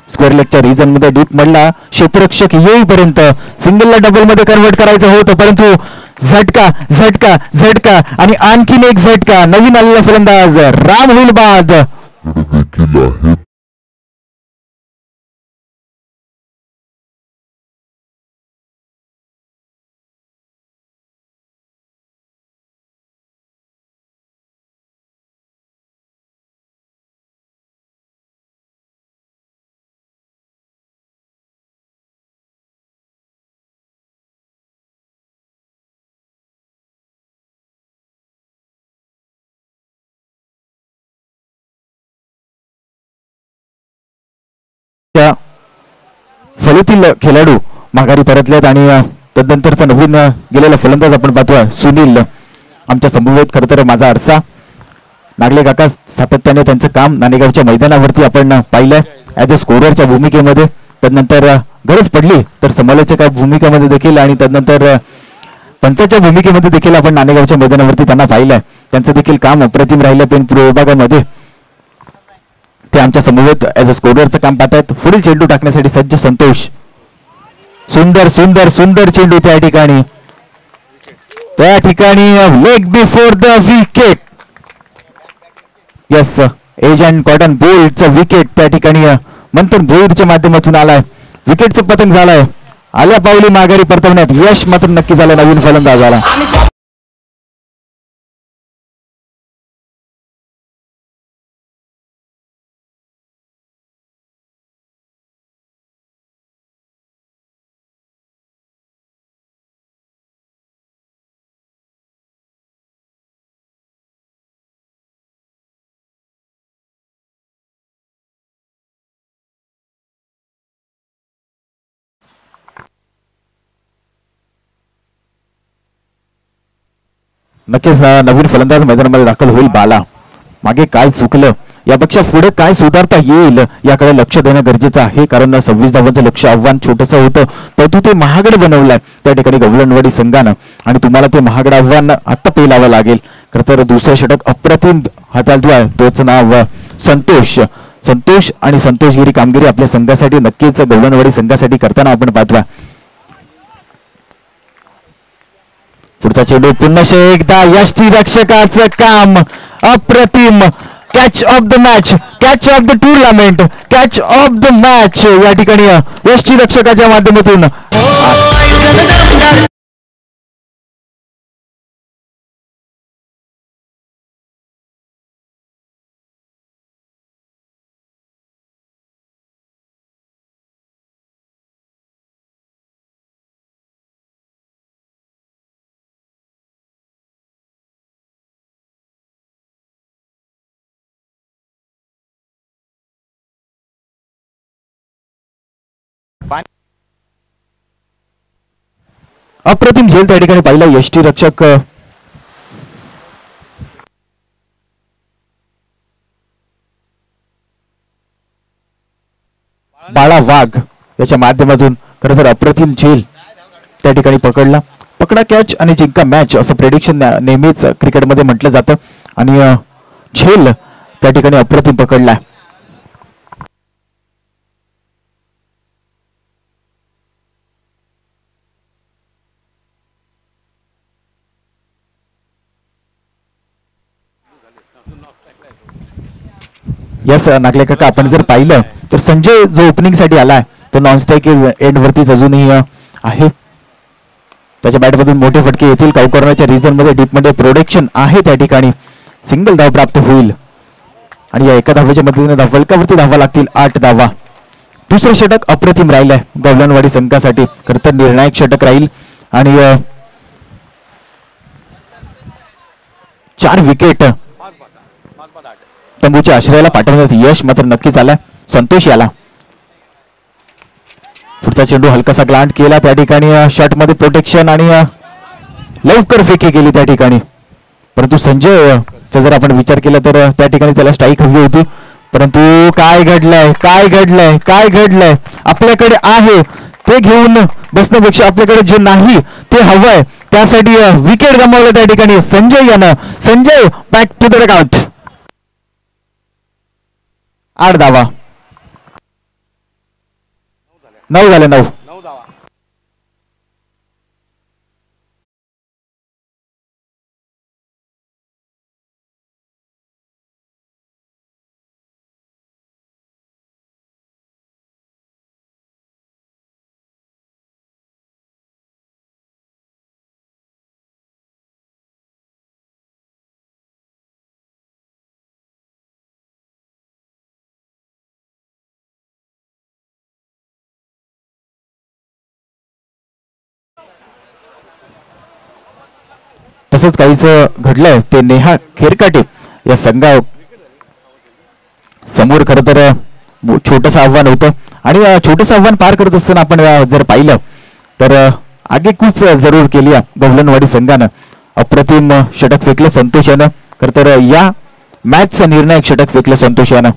स्क्वेअर लेगच्या रिजन मध्ये डीप मधला क्षेत्ररक्षक येईपर्यंत सिंगलला डबल मध्ये कन्वर्ट करायचं होतं, परंतु झटका झटका झटका आणि आणखीन एक झटका. नवीन आलेला फलंदाज राम होईल बाद. फलीतील खेळाडू माघारी परतलेत आणि तदनंतरचा नवीन गेलेला फलंदाज आपण पाहतोय सुनील. आमच्या समवेत खरं तर माझा आरसा नागले काका सातत्याने त्यांचं काम नाणेगावच्या मैदानावरती आपण पाहिलंय ऍज अ स्कोररच्या भूमिकेमध्ये. तदनंतर गरज पडली तर समालोचका भूमिकेमध्ये देखील आणि तदनंतर पंचाच्या भूमिकेमध्ये देखील आपण नाणेगावच्या मैदानावरती त्यांना पाहिलंय. त्यांचं देखील काम अप्रतिम राहिलं पेन पूर्व विभागामध्ये. ते आमच्या समवेत ऍज अ स्कोररचं काम पाहतात. पुढील चेंडू टाकण्यासाठी सज्ज संतोष. सुंदर सुंदर सुंदर चेंडू त्या ठिकाणी leg before the wicket. Yes, एजंट कॉटन बोल्टचं विकेट त्या ठिकाणी मंथन भोईरच्या माध्यमातून आलाय. विकेटचं पतंग झालंय. आल्या पावली माघारी परतवण्यात यश मात्र नक्की झालं नवीन फलंदाजाला. नक्कीच नवीन फलंदाज मैदानामध्ये दाखल होईल बाला. मागे काय चुकलं यापेक्षा पुढे काय सुधारता येईल याकडे लक्ष देणं गरजेचं आहे, कारण 26 धावांचं लक्ष आव्हान छोटंसं होतं परंतु ते महागडं बनवलंय त्या ठिकाणी गवळणवाडी संघानं. आणि तुम्हाला ते महागडं आव्हान आत्ता पेलावं लागेल. खरं तर दुसरं षटक अप्रतिम हाताळतोय तोच नाव संतोष. संतोष आणि संतोषगिरी कामगिरी आपल्या संघासाठी नक्कीच गवळणवाडी संघासाठी करताना आपण पाहतोय. पुढचा चेंडू पुन्हा एकदा यष्टीरक्षकाचं काम अप्रतिम. Catch of the match, catch of the tournament, catch of the match या ठिकाणी यष्टीरक्षकाच्या माध्यमातून अप्रतिम झेल त्या ठिकाणी पाहिला यष्टी रक्षक बाळा वाघ याच्या माध्यमातून खरं तर अप्रतिम झेल त्या ठिकाणी पकडला. पकडा कॅच आणि जिंका मॅच असं प्रेडिक्शन नेहमीच क्रिकेटमध्ये म्हटलं जातं आणि झेल त्या ठिकाणी अप्रतिम पकडला. यस नागले काका, आपण जर पाहिलं तर संजय जो ओपनिंग साठी आलाय तो नॉन स्ट्राईक एंड वरतीच अजूनही आहे. त्याच्या बॅटमधून मोठे फटके येतील. कॉर्नरच्या रिजन मध्ये डीप मध्ये प्रोटेक्शन आहे. त्या ठिकाणी सिंगल धाव प्राप्त होईल आणि या एका धावेच्या मदतीने फलकावरती धावा लागतील 8 धावा. दुसरं षटक अप्रतिम राहिलंय गवलनवाडी संघासाठी. खरं तर निर्णायक षटक राहील आणि 4 विकेट तंबूच्या आश्रयाला पाठवण्यात यश मात्र नक्कीच आलं. संतोष याला पुढचा चेंडू हलकासा ग्लांट केला त्या ठिकाणी शॉट मध्ये प्रोटेक्शन आणि लवकर फेकी केली त्या ठिकाणी. परंतु संजय जर आपण विचार केला तर त्या ठिकाणी त्याला स्ट्राईक हवी होती. परंतु काय घडलंय आपल्याकडे आहे ते घेऊन बसण्यापेक्षा आपल्याकडे जे नाही ते हवंय त्यासाठी विकेट गमावलं त्या ठिकाणी संजय यानं. Sanjay back to the account. 8 धावा. 9 झाले. 9 तसंच काहीच घडलंय ते नेहा खेरकाटे या संघा समोर खरं तर छोटंसं आव्हान होतं आणि छोटंसं आव्हान पार करत असताना आपण जर पाहिलं तर आगेकूच जरूर केली गवलनवाडी संघानं. अप्रतिम षटक फेकलं संतोष यानं. खरं तर या मॅचचं निर्णायक षटक फेकलं संतोष यानं.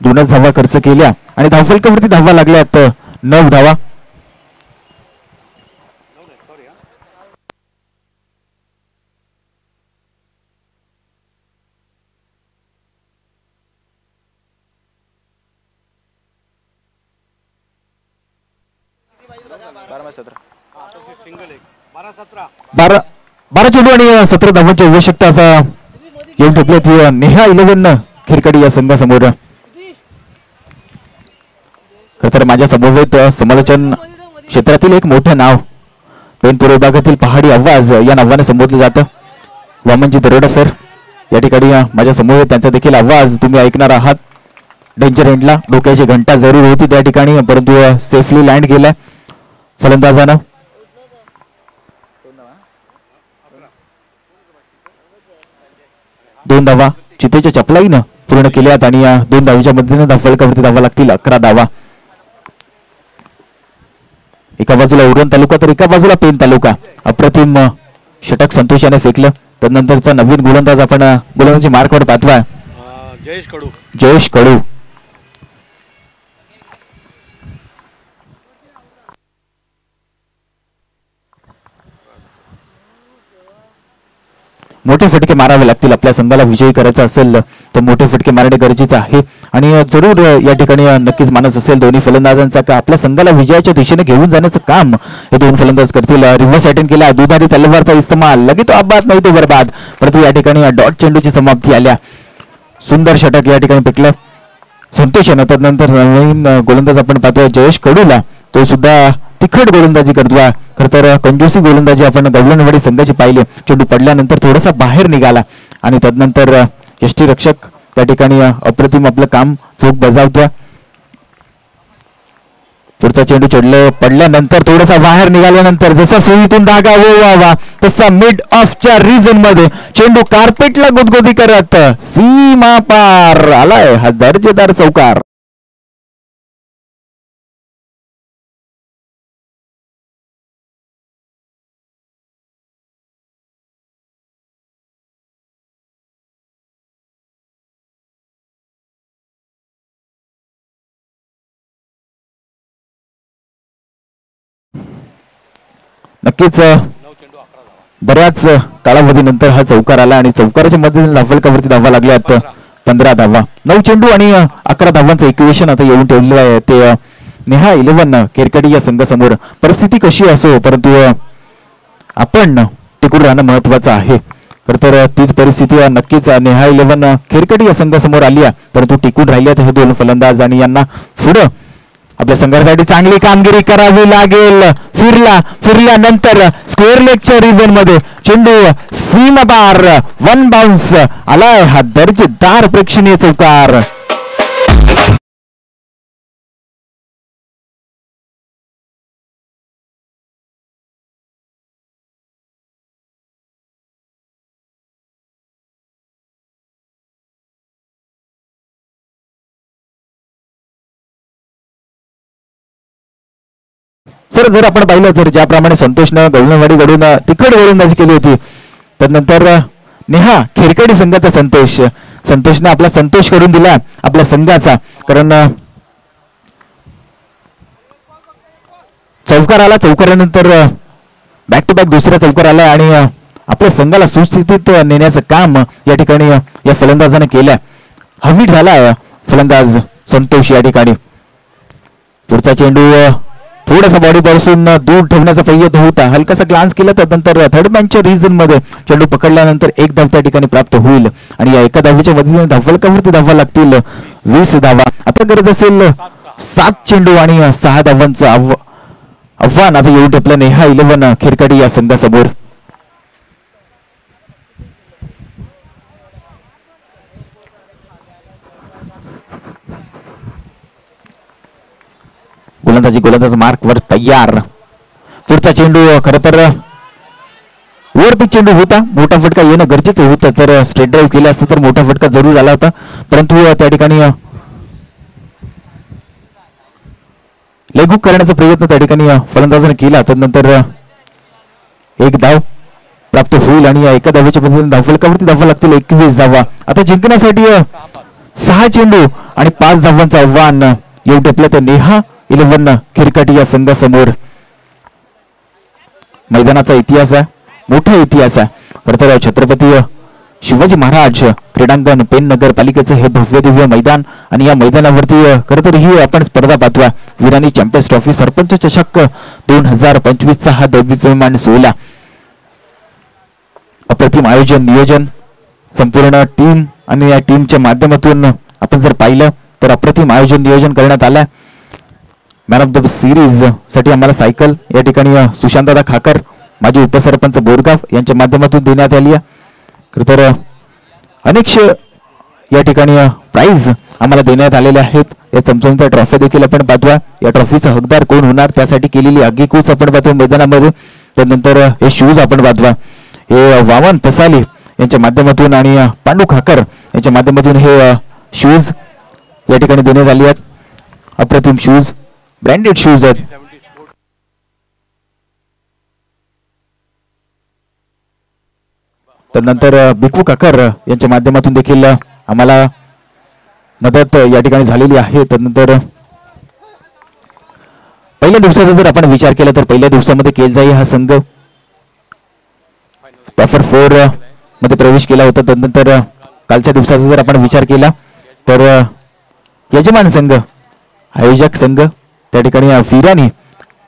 2च धावा खर्च केल्या आणि धावफलकावरती धावा लागल्यात 9 धावा. बारा चेंडू आणि 17 धावांची आवश्यकता असा येऊन ठेपल्यात नेहा 11 खिरकडी या संघासमोर. खरं तर माझ्या समवेत समालोचन क्षेत्रातील एक मोठं नाव पेन पूर्व विभागातील पहाडी आवाज या नावाने संबोधलं जातं. वामनजी दरोडा सर या ठिकाणी माझ्या समवेत त्यांचा देखील आवाज तुम्ही ऐकणार आहात. डेंजर एंडला डोक्याची घंटा जरूर होती त्या ठिकाणी परंतु सेफली लँड केलाय फलंदाजानं. 2 धावा चितेच्या चपलाईनं पूर्ण केल्यात आणि 2 धावीच्या मदतीने धावफलकावरती धावा लागतील 11 धावा. एका बाजूला उरण तालुका तर एका बाजूला पेन तालुका. अप्रतिम षटक संतोष याने फेकलं. त्यानंतरचा नवीन गोलंदाज आपण गोलंदाजी मार्कवर पाहतोय जयेश कडू. मोठे फटके मारावे लागतील. आपल्या संघाला विजयी करायचा असेल तर मोठे फटके मारणे गरजेचे आहे आणि जरूर या ठिकाणी नक्कीच मानस असेल दोन्ही फलंदाजांचा का आपल्या संघाला विजयाच्या दिशेने घेऊन जाण्याचं काम हे 2 फलंदाज करतील. रिव्हर्स अटेंड केला दुधारी तलवारचा इस्तेमाल लगेच तो आबाद नाही तो बरबाद. परंतु या ठिकाणी डॉट चेंडूची समाप्ती आल्या. सुंदर षटक या ठिकाणी फेकलं संतोष यानं. त्यानंतर नवीन गोलंदाज आपण पाहतोय जयेश कडूला. तो सुद्धा तिखट गोलंदाजी करतोय. खरं तर कंजूसी गोलंदाजी आपण गवलनवाडी संघाची पाहिली. चेंडू पडल्यानंतर थोडासा बाहेर निघाला आणि त्यानंतर यष्टी रक्षक त्या ठिकाणी अप्रतिम आपलं काम चोख बजावतोय. पुढचा चेंडू पडल्यानंतर थोडासा बाहेर निघाल्यानंतर जसा सुईतून धागा ओवावा तसा मिड ऑफच्या रिजन मध्ये चेंडू कार्पेटला गुदगुदी करत सीमा पार आलाय हा दर्जेदार चौकार. नक्कीच बऱ्याच कालावधीनंतर हा चौकार आला आणि चौकाराच्या मध्ये धावफलकावरती धावा लागल्यात 15 धावा. 9 चेंडू आणि 11 धावांचं इक्वेशन आता येऊन ठेवलेलं आहे ते नेहा 11 केरकडी या संघासमोर. परिस्थिती कशी असो परंतु आपण टिकून राहणं महत्वाचं आहे. तर तीच परिस्थिती नक्कीच नेहा 11 खेरकटी या संघासमोर आली आहे, परंतु टिकून राहिल्यात हे दोन फलंदाज आणि यांना पुढं आपल्या संघासाठी चांगली कामगिरी करावी लागेल. फिरल्यानंतर स्क्वेअर लेगच्या रिजन मध्ये चेंडू सीमापार 1 बाउन्स आलाय. हा दर्जेदार प्रेक्षणीय चौकार. सर जर आपण पाहिलं तर ज्याप्रमाणे संतोषनं गवळणवाडीकडून तिखट गोलंदाजी केली होती, त्यानंतर नेहा खेरकडी संघाचा संतोषने आपला संतोष करून दिला आपल्या संघाचा. कारण चौकार आला, चौकारानंतर बॅक टू बॅक दुसरा चौकार आला आणि आपल्या संघाला सुस्थितीत नेण्याचं काम या ठिकाणी या फलंदाजाने केलं. हवीट झाला फलंदाज संतोष या ठिकाणी. पुढचा चेंडू थोडासा बॉडी पासून दूर ठेवण्याचा प्रयत्न होता, हलकासा ग्लान्स केला त्यानंतर थर्ड मॅनच्या रिजन मध्ये चेंडू पकडल्यानंतर एक धाव त्या ठिकाणी प्राप्त होईल आणि या एका धावेच्या मदतीने धावफलकावरती धावा लागतील 20 धावा. आता गरज असेल 7 चेंडू आणि 6 धावांचं आव्हान आता येऊन ठेपलं नेहा 11 खेरकडी या संघासमोर. गोलंदाज मार्क वर तयार. पुढचा चेंडू खरं तर वरती चेंडू होता, मोठा फटका येणं गरजेचं होतं. जर स्ट्रेट ड्राईव्ह केला असतं तर मोठा फटका जरूर आला होता, परंतु त्या ठिकाणी लेगहुक करण्याचा प्रयत्न त्या ठिकाणी फलंदाजाने केला. त्यानंतर एक धाव प्राप्त होईल आणि या एका धावेच्या पद्धतीने धावफलकावरती धावा लागतील 21 धावा. आता जिंकण्यासाठी 6 चेंडू आणि 5 धावांचं आव्हान येऊन ठेपलं तर नेहा 11 खेरकटी या संघासमोर. मैदानाचा इतिहास आहे, मोठा इतिहास आहे. तर छत्रपती शिवाजी महाराज क्रीडांगण पेन नगरपालिकेचं हे भव्य दिव्य मैदान आणि या मैदानावरती खरं तर ही आपण स्पर्धा पाहतोय विरानी चॅम्पियन्स ट्रॉफी सरपंच चषक 2025 चा हा दैदिप्यमान सोहळा. अप्रतिम आयोजन नियोजन संपूर्ण टीम आणि या टीमच्या माध्यमातून आपण जर पाहिलं तर अप्रतिम आयोजन नियोजन करण्यात आलं. मॅन ऑफ द सिरीज साठी आम्हाला सायकल या ठिकाणी सुशांतदा खाकर माजी उपसरपंच बोरगाव यांच्या माध्यमातून देण्यात आली आहे. तर अनेक या ठिकाणी प्राइज आम्हाला देण्यात आलेले आहेत. या चमचमत्या ट्रॉफी देखील आपण पाहतोय. या ट्रॉफीचा हकदार कोण होणार त्यासाठी केलेली आगीकूच आपण पाहतो मैदानामध्ये. त्यानंतर हे शूज आपण पाहतोय हे वामन तसाली यांच्या माध्यमातून आणि पांडू खाकर यांच्या माध्यमातून हे शूज या ठिकाणी देण्यात आले आहेत. अप्रतिम शूज, ब्रँडेड शूज आहेत. त्यानंतर बिकू काकर यांच्या माध्यमातून देखील आम्हाला मदत या ठिकाणी झालेली आहे. त्यानंतर पहिल्या दिवसाचा जर आपण विचार केला तर पहिल्या दिवसामध्ये केलजाई हा संघ टॉपर 4 मध्ये प्रवेश केला होता. त्यानंतर कालच्या दिवसाचा जर आपण विचार केला तर यजमान संघ आयोजक संघ त्या ठिकाणी विरानी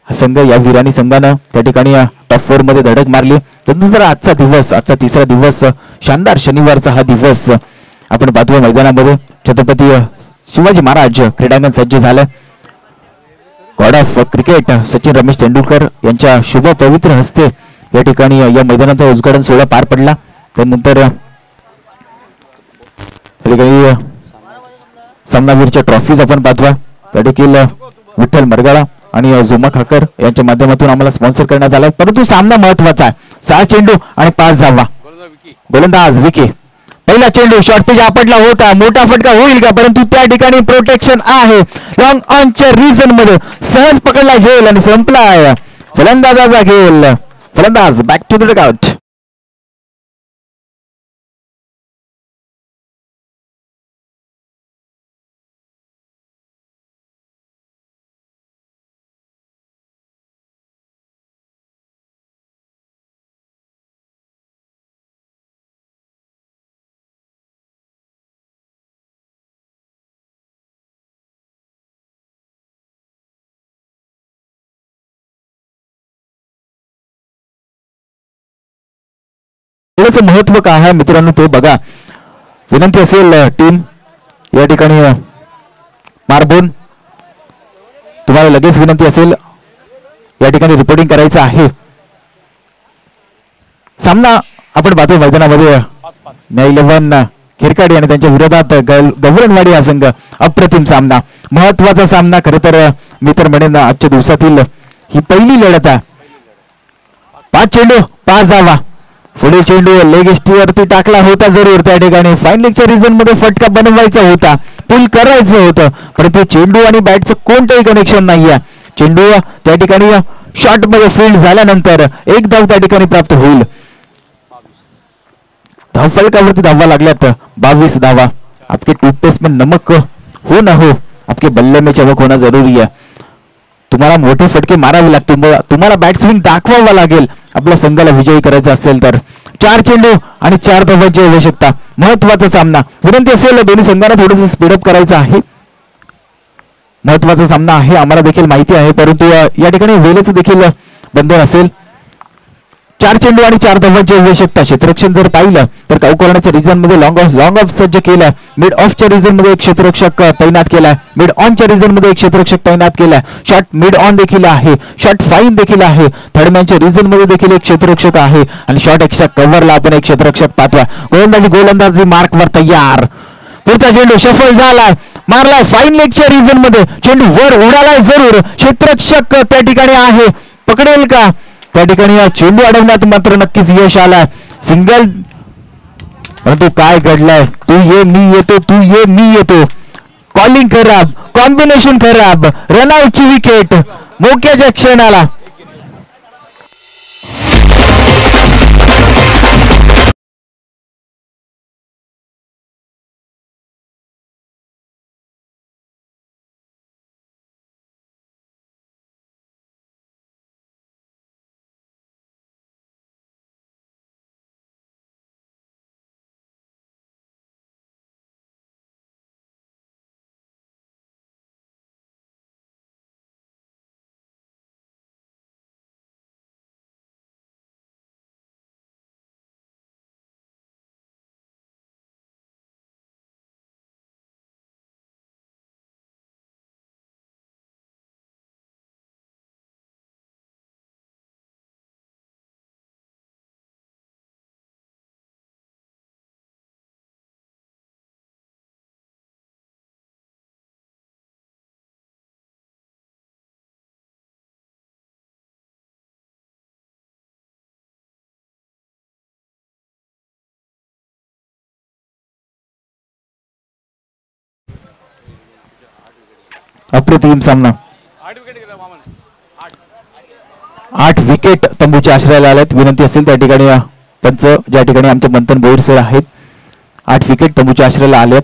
हा संघ, या विरानी संघानं त्या ठिकाणी टॉप 4 मध्ये धडक मारली. त्यानंतर आजचा दिवस, आजचा तिसरा दिवस, शानदार शनिवारचा हा दिवस आपण पाहतोय मैदानामध्ये छत्रपती शिवाजी महाराज क्रीडांगण सज्ज झालं. God of cricket Sachin Ramesh Tendulkar यांच्या शुभ पवित्र हस्ते या ठिकाणी या मैदानाचा उद्घाटन सोहळा पार पडला. त्यानंतर सामनावीरच्या ट्रॉफीज आपण पाहतोय त्या देखील विठ्ठल मरगाळा आणि झुमा खाकर यांच्या माध्यमातून आम्हाला स्पॉन्सर करण्यात आला. परंतु सामना महत्वाचा आहे. 6 चेंडू आणि 5 धावा. गोलंदाज विकी, पहिला चेंडू शॉर्ट पिच आपटला होता, मोठा फटका होईल का, परंतु त्या ठिकाणी प्रोटेक्शन आहे. लॉंग ऑनच्या रिजन मध्ये सहज पकडला झेल आणि संपलाय फलंदाजाचा खेळ. फलंदाज बॅक टू द डगआउट. खेळाचं महत्व काय आहे मित्रांनो ते बघा. विनंती असेल टीम या ठिकाणी मारबोन तुम्हाला लगेच विनंती असेल या ठिकाणी रिपोर्टिंग करायचं आहे. सामना आपण पाहतो मैदानामध्ये न्या 11 खिरकाडी आणि त्यांच्या विरोधात गवरणवाडी हा संघ. अप्रतिम सामना, महत्वाचा सामना. खरं तर मी तर म्हणेन आजच्या दिवसातील ही पहिली लढत आहे. 5 चेंडू 5 धावा. पुढे चेंडू लेग वरती टाकला होता जरूर त्या ठिकाणी फायनलच्या रिझन मध्ये फटका बनवायचा होता, पुल करायचं होतं, परंतु चेंडू आणि बॅटचं कोणतंही कनेक्शन नाहीये. चेंडू त्या ठिकाणी शॉट मध्ये फील्ड झाल्यानंतर एक धाव त्या ठिकाणी प्राप्त होईल. धावफलकावरती धावा लागल्यात 22 धावा. आपके टूथपेस्ट में नमक हो ना हो, आपके बल्ले में चमक होना जरूरी है. तुम्हाला मोठे फटके मारावे लागतील, तुम्हाला बॅट स्विंग दाखवावा लागेल आपल्या संघाला विजयी करायचा असेल तर. 4 चेंडू आणि 4 धावांची आवश्यकता. महत्वाचा सामना. विनंती असेल दोन्ही संघांना थोडंसं स्पीडअप करायचं आहे. महत्वाचा सामना आहे आम्हाला देखील माहिती आहे, परंतु या ठिकाणी वेळेचं देखील बंधन असेल. 4 चेंडू आणि 4 धावांची आवश्यकता. क्षेत्ररक्षण जर पाहिलं तर काउकर्णाच्या रिजन मध्ये लॉंग ऑफ सज्ज केलाय. मिड ऑफच्या रिजन मध्ये एक क्षेत्ररक्षक तैनात केलाय. मिड ऑनच्या रिजन मध्ये एक क्षेत्ररक्षक तैनात केलाय. शॉट मिड ऑन देखील आहे, शॉट फाईन देखील आहे. थर्डमॅनच्या रिजन मध्ये देखील एक क्षेत्ररक्षक आहे आणि शॉट एक्स्ट्रा कव्हरला आपण एक क्षेत्ररक्षक पाहतोय. गोलंदाजी मार्कवर तयार. पुढचा चेंडू शफल झालाय, मारलाय फाईन लेगच्या रिजन मध्ये. चेंडू वर उडालाय जरूर. क्षेत्ररक्षक त्या ठिकाणी आहे, पकडेल का? त्या ठिकाणी चेंडू अडवण्यात मात्र नक्कीच यश आलाय. सिंगल, परंतु काय घडलाय? तू ये मी येतो, तू ये मी येतो. कॉलिंग खराब, कॉम्बिनेशन खराब, रनआउटची विकेट मोक्याच्या क्षणाला. अप्रतिम सामना. 8 विकेट तंबूच्या आश्रयाला आल्यात. विनंती असेल त्या ठिकाणी पंच ज्या ठिकाणी आमचे मंथन बोईर सर आहेत, 8 विकेट तंबूच्या आश्रयाला आल्यात.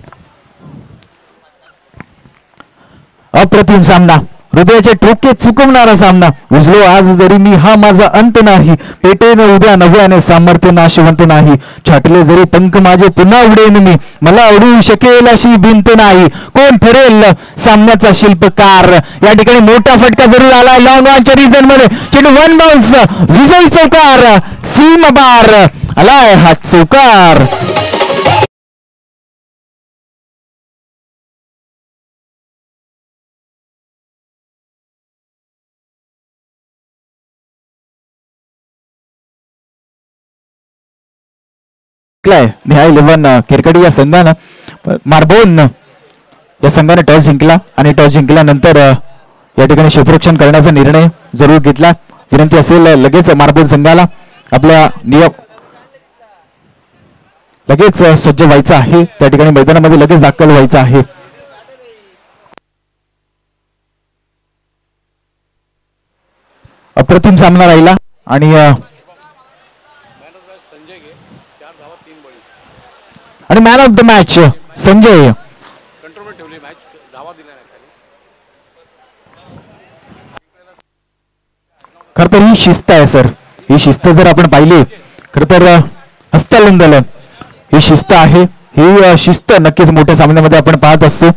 अप्रतिम सामना. हृदयाचे ठोके चुकवणारा सामना. उजलो आज जरी मी हा माझा अंत नाही, पेटेन उद्या नव्याने सामर्थ्य नाशवंत नाही. छाटले जरी पंख माझे पुन्हा उडेन मी, मला उडू शकेल अशी भिंत नाही. कोण ठरेल सामन्याचा शिल्पकार? या ठिकाणी मोठा फटका जरूर आला लॉंग ऑनच्या रिजन मध्ये. चेंडू 1 बाउन्स, विजयी चौकार, सीम बार आलाय हा चौकार. न्या 11 खिरकडी या संघानं मारबोन या संघाने टॉस जिंकला आणि टॉस जिंकल्यानंतर या ठिकाणी क्षेत्ररक्षण करण्याचा निर्णय जरूर घेतला. विनंती असेल लगेच मारबोन संघाला आपल्या नियम लगेच सज्ज व्हायचं आहे. त्या ठिकाणी मैदानामध्ये लगेच दाखल व्हायचं आहे. अप्रतिम सामना राहिला आणि man of the match Sanjay. खर तर ही शिस्त आहे सर. ही शिस्त जर आपण पाहिली खर तर हस्तलंदन ही शिस्त आहे. ही शिस्त नक्कीच मोठ्या सामन्यामध्ये आपण पाहत असतो.